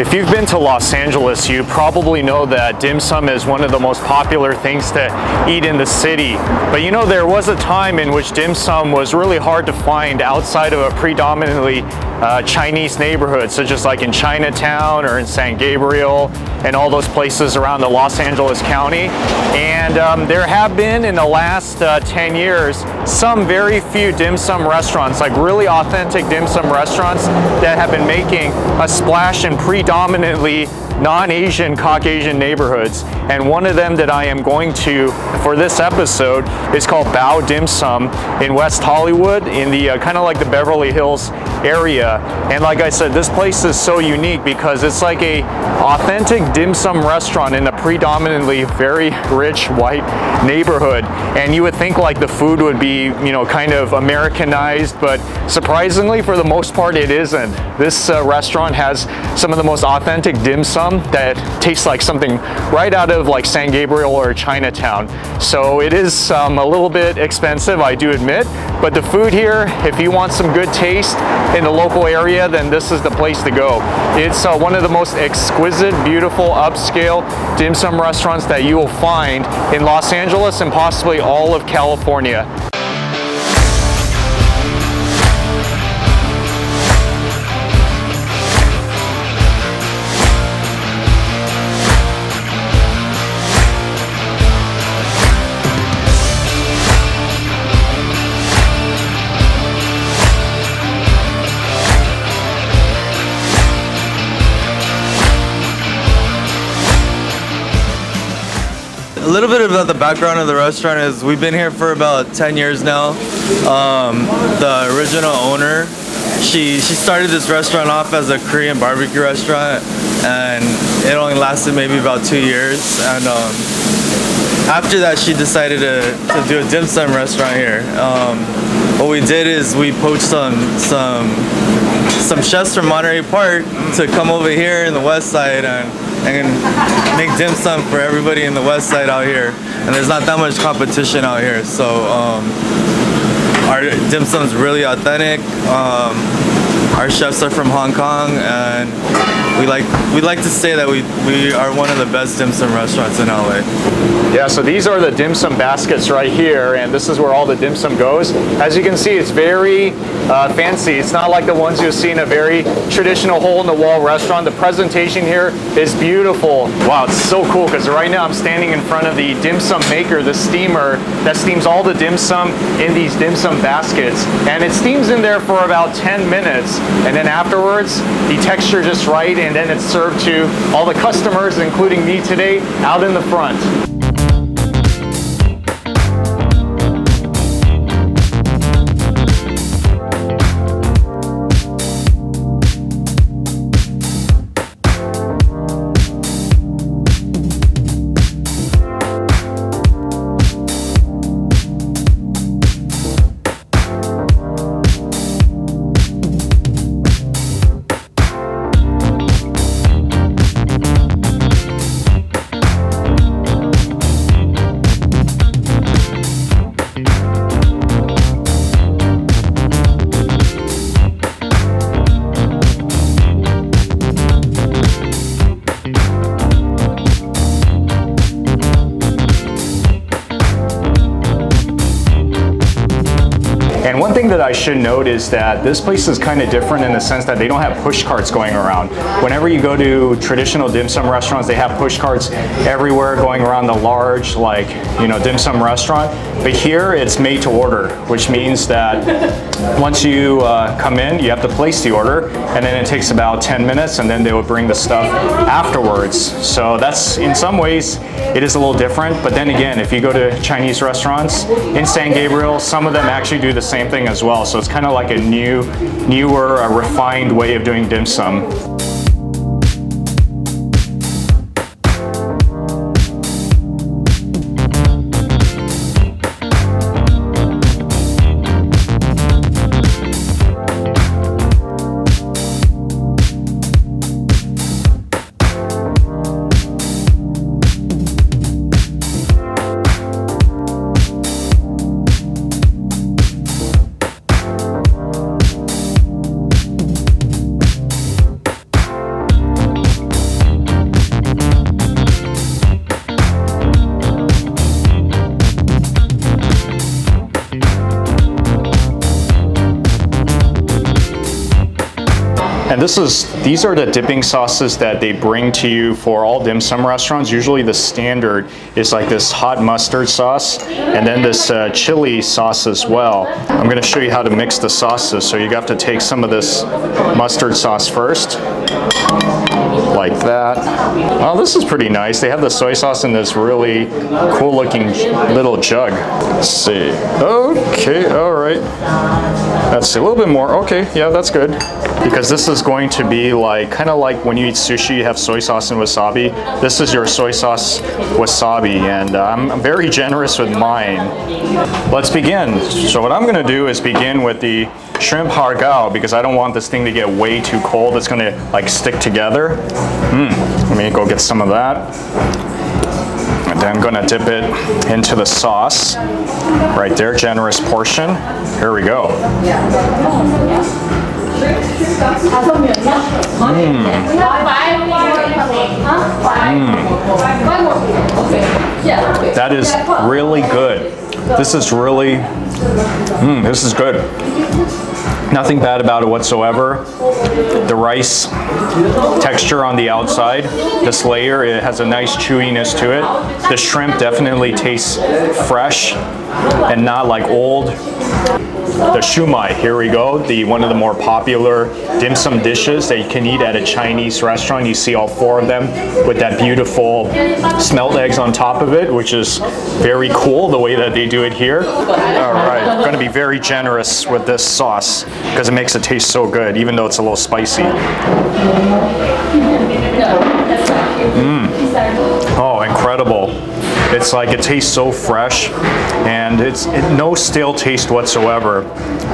If you've been to Los Angeles, you probably know that dim sum is one of the most popular things to eat in the city. But you know, there was a time in which dim sum was really hard to find outside of a predominantly Chinese neighborhood, such as like in Chinatown or in San Gabriel and all those places around the Los Angeles County. And there have been in the last 10 years some very few dim sum restaurants, like really authentic dim sum restaurants that have been making a splash in predominantly non-Asian, Caucasian neighborhoods. And one of them that I am going to for this episode is called Bao Dim Sum in West Hollywood, in the kind of like the Beverly Hills area. And like I said, this place is so unique because it's like a authentic dim sum restaurant in a predominantly very rich white neighborhood. And you would think like the food would be, you know, kind of Americanized, but surprisingly for the most part it isn't. This restaurant has some of the most authentic dim sum that tastes like something right out of like San Gabriel or Chinatown. So it is a little bit expensive, I do admit, but the food here, if you want some good taste in the local area, then this is the place to go. It's one of the most exquisite, beautiful, upscale dim sum restaurants that you will find in Los Angeles and possibly all of California. A little bit about the background of the restaurant is we've been here for about 10 years now. The original owner, she started this restaurant off as a Korean barbecue restaurant, and it only lasted maybe about 2 years. And after that, she decided to do a dim sum restaurant here. What we did is we poached some chefs from Monterey Park to come over here in the west side and make dim sum for everybody in the west side out here. And there's not that much competition out here, so our dim sum is really authentic. Our chefs are from Hong Kong, and we like to say that we are one of the best dim sum restaurants in LA. Yeah, so these are the dim sum baskets right here, and this is where all the dim sum goes. As you can see, it's very fancy. It's not like the ones you'll see in a very traditional hole-in-the-wall restaurant. The presentation here is beautiful. Wow, it's so cool because right now I'm standing in front of the dim sum maker, the steamer that steams all the dim sum in these dim sum baskets. And it steams in there for about 10 minutes. And then afterwards, the texture just right, and then it's served to all the customers, including me today, out in the front. And one thing that I should note is that this place is kind of different in the sense that they don't have push carts going around. Whenever you go to traditional dim sum restaurants, they have push carts everywhere going around the large, like, you know, dim sum restaurant. But here it's made to order, which means that once you come in, you have to place the order, and then it takes about 10 minutes, and then they will bring the stuff afterwards. So that's, in some ways, it is a little different. But then again, if you go to Chinese restaurants in San Gabriel, some of them actually do the same thing as well. So it's kind of like a newer, refined way of doing dim sum. And these are the dipping sauces that they bring to you for all dim sum restaurants. Usually the standard is like this hot mustard sauce and then this chili sauce as well. I'm going to show you how to mix the sauces. So you have to take some of this mustard sauce first, like that. Oh, this is pretty nice. They have the soy sauce in this really cool looking little jug. Let's see. Okay, all right. Let's see, a little bit more. Okay, yeah, that's good. Because this is going to be like, kind of like when you eat sushi, you have soy sauce and wasabi. This is your soy sauce wasabi, and I'm very generous with mine. Let's begin. So what I'm gonna do is begin with the shrimp hargao, because I don't want this thing to get way too cold. It's gonna like stick together. Let me go get some of that. And then I'm gonna dip it into the sauce. Right there, generous portion. Here we go. That is really good. This is really, this is good. Nothing bad about it whatsoever. The rice texture on the outside, this layer, it has a nice chewiness to it. The shrimp definitely tastes fresh and not like old. The shumai, here we go, one of the more popular dim sum dishes that you can eat at a Chinese restaurant. You see all four of them with that beautiful smelled eggs on top of it, which is very cool the way that they do it here. All right, I'm going to be very generous with this sauce because it makes it taste so good, even though it's a little spicy. Oh, incredible. It's like, it tastes so fresh, and it's no stale taste whatsoever.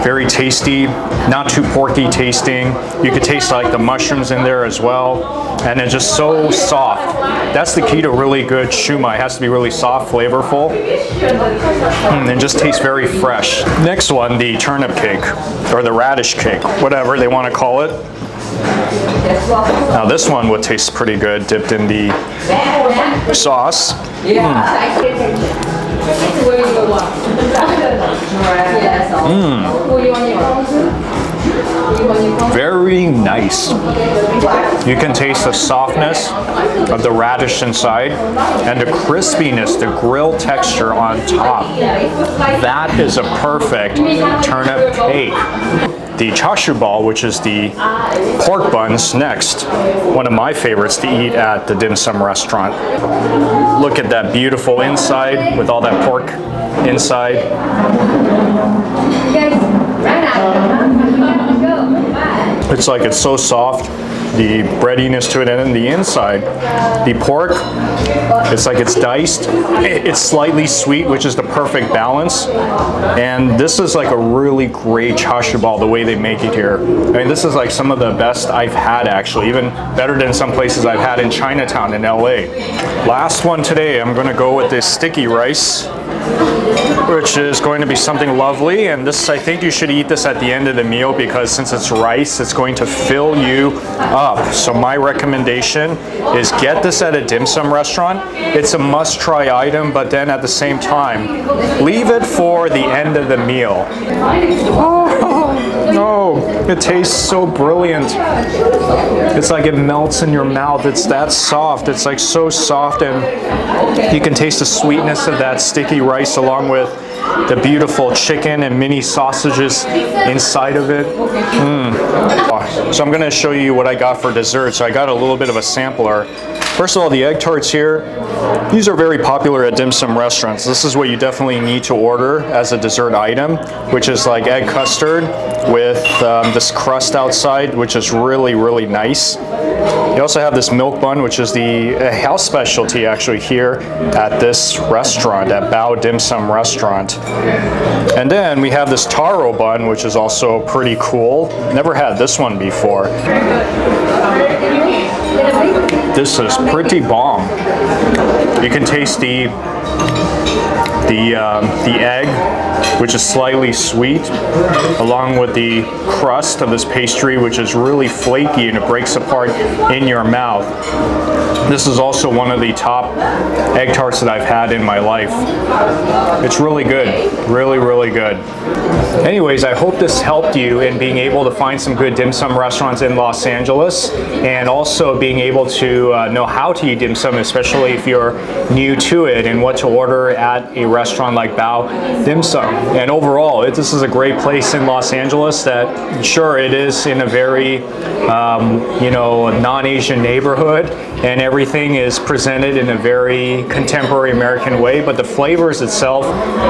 Very tasty, not too porky tasting. You could taste like the mushrooms in there as well, and it's just so soft. That's the key to really good shumai. It has to be really soft, flavorful, and just tastes very fresh. Next one, the turnip cake, or the radish cake, whatever they want to call it. Now this one would taste pretty good dipped in the sauce. Very nice. You can taste the softness of the radish inside and the crispiness, the grill texture on top. That is a perfect turnip cake. The chashu ball, which is the pork buns, next. One of my favorites to eat at the dim sum restaurant. Look at that beautiful inside with all that pork inside. It's like, it's so soft, the breadiness to it, and then the inside, the pork, it's like it's diced, it's slightly sweet, which is the perfect balance. And this is like a really great chashu ball, the way they make it here. I mean, this is like some of the best I've had, actually, even better than some places I've had in Chinatown in LA. Last one today, I'm gonna go with this sticky rice, which is going to be something lovely. And this, I think you should eat this at the end of the meal, because since it's rice, it's going to fill you up. So my recommendation is get this at a dim sum restaurant. It's a must-try item, but then at the same time, leave it for the end of the meal. Oh, it tastes so brilliant. It's like it melts in your mouth. It's that soft. It's like so soft, and you can taste the sweetness of that sticky rice along with the beautiful chicken and mini sausages inside of it. So I'm going to show you what I got for dessert. So I got a little bit of a sampler. First of all, the egg tarts here, these are very popular at dim sum restaurants. This is what you definitely need to order as a dessert item, which is like egg custard with this crust outside, which is really, really nice. You also have this milk bun, which is the house specialty actually here at this restaurant, at Bao Dim Sum restaurant. And then we have this taro bun, which is also pretty cool. Never had this one before. This is pretty bomb. You can taste the the egg, which is slightly sweet, along with the crust of this pastry, which is really flaky and it breaks apart in your mouth. This is also one of the top egg tarts that I've had in my life. It's really good, really, really good. Anyways, I hope this helped you in being able to find some good dim sum restaurants in Los Angeles, and also being able to know how to eat dim sum, especially if you're new to it, and what to order at a restaurant like Bao Dim Sum. And overall, this is a great place in Los Angeles that, sure, it is in a very, you know, non-Asian neighborhood, and everything is presented in a very contemporary American way, but the flavors itself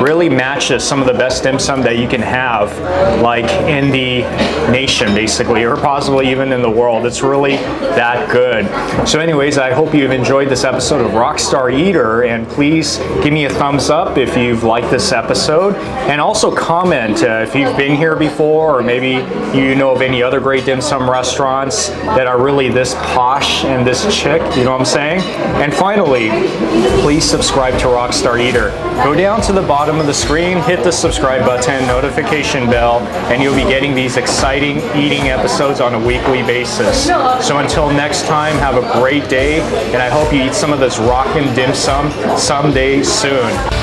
really matches some of the best dim sum that you can have, like in the nation, basically, or possibly even in the world. It's really that good. So anyways, I hope you've enjoyed this episode of Rockstar Eater, and please give me a thumbs up if you've liked this episode, and also comment if you've been here before, or maybe you know of any other great dim sum restaurants that are really this posh and this chic, you know what I'm saying? And finally, please subscribe to Rockstar Eater. Go down to the bottom of the screen, hit the subscribe button, notification bell, and you'll be getting these exciting eating episodes on a weekly basis. So until next time, have a great day, and I hope you eat some of this rockin' dim sum someday soon.